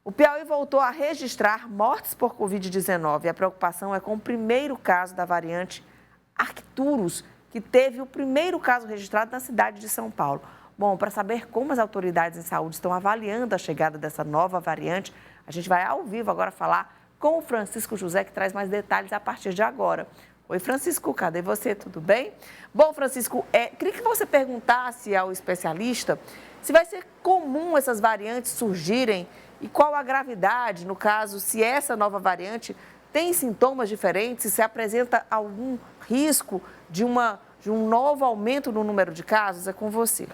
O Piauí voltou a registrar mortes por Covid-19. A preocupação é com o primeiro caso da variante Arcturus, que teve o primeiro caso registrado na cidade de São Paulo. Bom, para saber como as autoridades em saúde estão avaliando a chegada dessa nova variante, a gente vai ao vivo agora falar com o Francisco José, que traz mais detalhes a partir de agora. Oi, Francisco, cadê você? Tudo bem? Bom, Francisco, queria que você perguntasse ao especialista se vai ser comum essas variantes surgirem e qual a gravidade, no caso, se essa nova variante tem sintomas diferentes, se apresenta algum risco de um novo aumento no número de casos. É com você.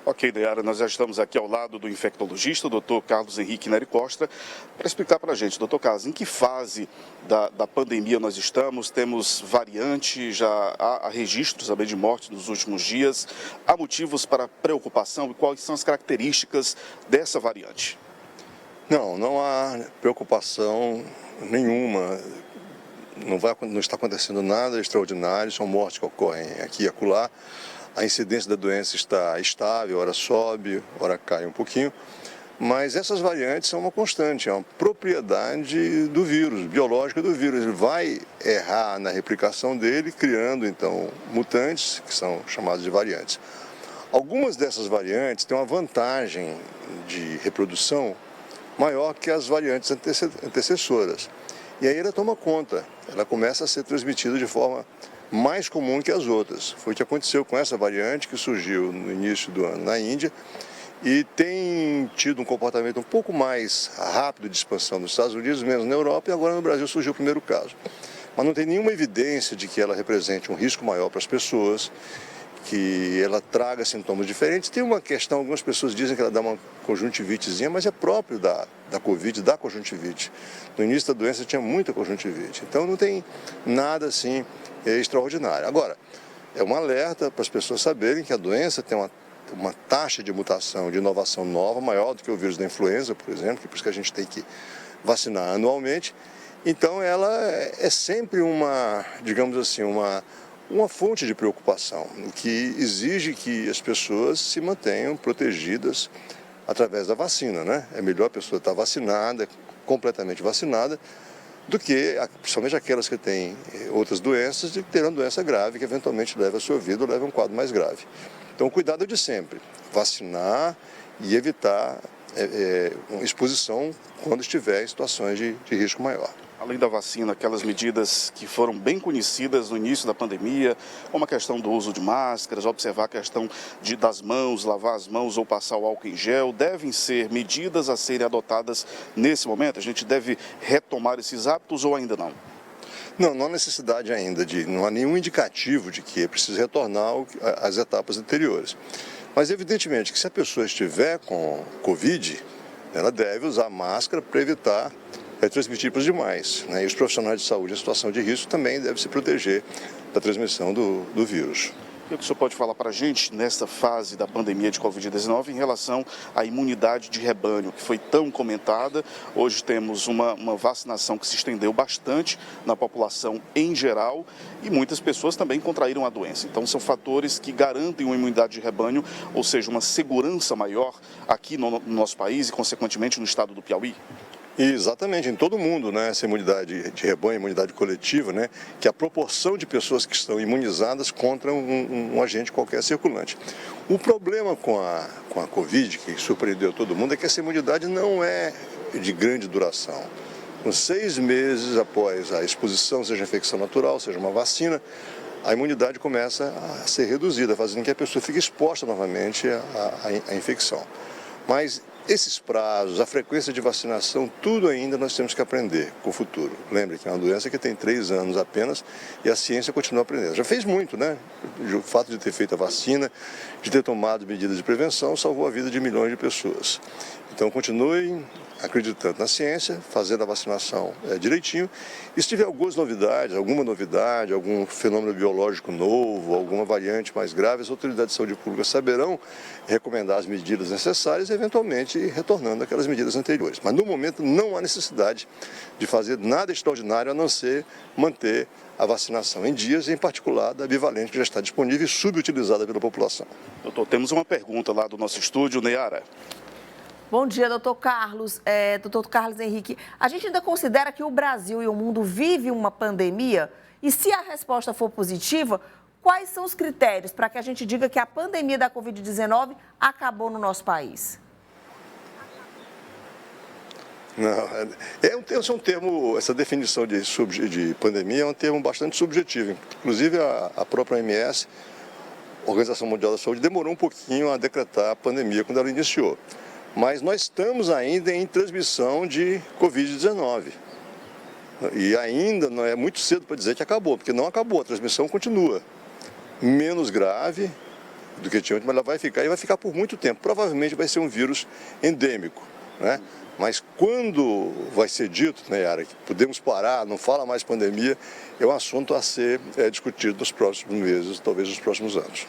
Ok, Nayara, nós já estamos aqui ao lado do infectologista, o doutor Carlos Henrique Neri Costa, para explicar para a gente, doutor Carlos, em que fase da pandemia nós estamos? Temos variante, já há registros também de mortes nos últimos dias, há motivos para preocupação e quais são as características dessa variante? Não há preocupação nenhuma, não está acontecendo nada extraordinário, são mortes que ocorrem aqui e acolá. A incidência da doença está estável, ora sobe, ora cai um pouquinho, mas essas variantes são uma constante, é uma propriedade do vírus, biológica do vírus. Ele vai errar na replicação dele, criando então mutantes, que são chamados de variantes. Algumas dessas variantes têm uma vantagem de reprodução maior que as variantes antecessoras. E aí ela toma conta, ela começa a ser transmitida de forma mais comum que as outras. Foi o que aconteceu com essa variante que surgiu no início do ano na Índia e tem tido um comportamento um pouco mais rápido de expansão nos Estados Unidos, menos na Europa, e agora no Brasil surgiu o primeiro caso. Mas não tem nenhuma evidência de que ela represente um risco maior para as pessoas, que ela traga sintomas diferentes. Tem uma questão, algumas pessoas dizem que ela dá uma conjuntivitezinha, mas é próprio da Covid, da conjuntivite. No início da doença tinha muita conjuntivite, então não tem nada assim extraordinário. Agora, é um alerta para as pessoas saberem que a doença tem uma taxa de mutação, de inovação nova, maior do que o vírus da influenza, por exemplo, que é por isso que a gente tem que vacinar anualmente. Então, ela é sempre digamos assim, uma fonte de preocupação, o que exige que as pessoas se mantenham protegidas através da vacina, né? É melhor a pessoa estar vacinada, completamente vacinada, do que, principalmente aquelas que têm outras doenças, de ter uma doença grave que eventualmente leva a sua vida ou leva a um quadro mais grave. Então, o cuidado é de sempre, vacinar e evitar exposição quando estiver em situações de risco maior. Além da vacina, aquelas medidas que foram bem conhecidas no início da pandemia, como a questão do uso de máscaras, observar a questão das mãos, lavar as mãos ou passar o álcool em gel, devem ser medidas a serem adotadas nesse momento? A gente deve retomar esses hábitos ou ainda não? Não há necessidade ainda, não há nenhum indicativo de que é preciso retornar às etapas anteriores. Mas evidentemente que se a pessoa estiver com Covid, ela deve usar máscara para evitar transmitir para os demais, né? E os profissionais de saúde em situação de risco também devem se proteger da transmissão do vírus. E o que o senhor pode falar para a gente nesta fase da pandemia de Covid-19 em relação à imunidade de rebanho, que foi tão comentada? Hoje temos uma vacinação que se estendeu bastante na população em geral e muitas pessoas também contraíram a doença. Então são fatores que garantem uma imunidade de rebanho, ou seja, uma segurança maior aqui no nosso país e, consequentemente, no estado do Piauí? Exatamente, em todo mundo, né, essa imunidade de rebanho, imunidade coletiva, né, que é a proporção de pessoas que estão imunizadas contra um agente qualquer circulante. O problema com a Covid, que surpreendeu todo mundo, é que essa imunidade não é de grande duração. Com 6 meses após a exposição, seja infecção natural, seja uma vacina, a imunidade começa a ser reduzida, fazendo com que a pessoa fique exposta novamente à infecção. Mas esses prazos, a frequência de vacinação, tudo ainda nós temos que aprender com o futuro. Lembre que é uma doença que tem 3 anos apenas e a ciência continua aprendendo. Já fez muito, né? O fato de ter feito a vacina, de ter tomado medidas de prevenção, salvou a vida de milhões de pessoas. Então, continuem acreditando na ciência, fazendo a vacinação direitinho. E se tiver alguma novidade, algum fenômeno biológico novo, alguma variante mais grave, as autoridades de saúde pública saberão recomendar as medidas necessárias e, eventualmente, retornando aquelas medidas anteriores. Mas, no momento, não há necessidade de fazer nada extraordinário a não ser manter a vacinação em dias, em particular da bivalente, que já está disponível e subutilizada pela população. Doutor, temos uma pergunta lá do nosso estúdio, Nayara. Bom dia, doutor Carlos. Doutor Carlos Henrique, a gente ainda considera que o Brasil e o mundo vivem uma pandemia? E se a resposta for positiva, quais são os critérios para que a gente diga que a pandemia da Covid-19 acabou no nosso país? Não, esse é um termo, essa definição de pandemia é um termo bastante subjetivo. Inclusive, a própria OMS, Organização Mundial da Saúde, demorou um pouquinho a decretar a pandemia quando ela iniciou. Mas nós estamos ainda em transmissão de Covid-19. E ainda não é muito cedo para dizer que acabou, porque não acabou, a transmissão continua. Menos grave do que tinha antes, mas ela vai ficar e vai ficar por muito tempo. Provavelmente vai ser um vírus endêmico, né? Mas quando vai ser dito, né, Yara, que podemos parar, não fala mais pandemia, é um assunto a ser discutido nos próximos meses, talvez nos próximos anos.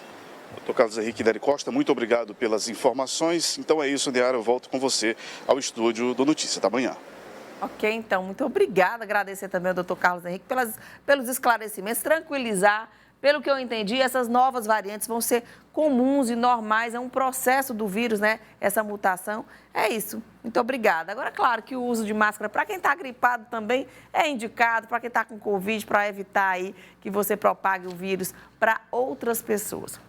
Doutor Carlos Henrique Neri Costa, muito obrigado pelas informações. Então é isso, Neara, eu volto com você ao estúdio do Notícia da Manhã. Ok, então, muito obrigada. Agradecer também ao doutor Carlos Henrique pelos esclarecimentos, tranquilizar. Pelo que eu entendi, essas novas variantes vão ser comuns e normais, é um processo do vírus, né? Essa mutação. É isso. Muito obrigada. Agora, claro que o uso de máscara para quem está gripado também é indicado, para quem está com Covid, para evitar aí que você propague o vírus para outras pessoas.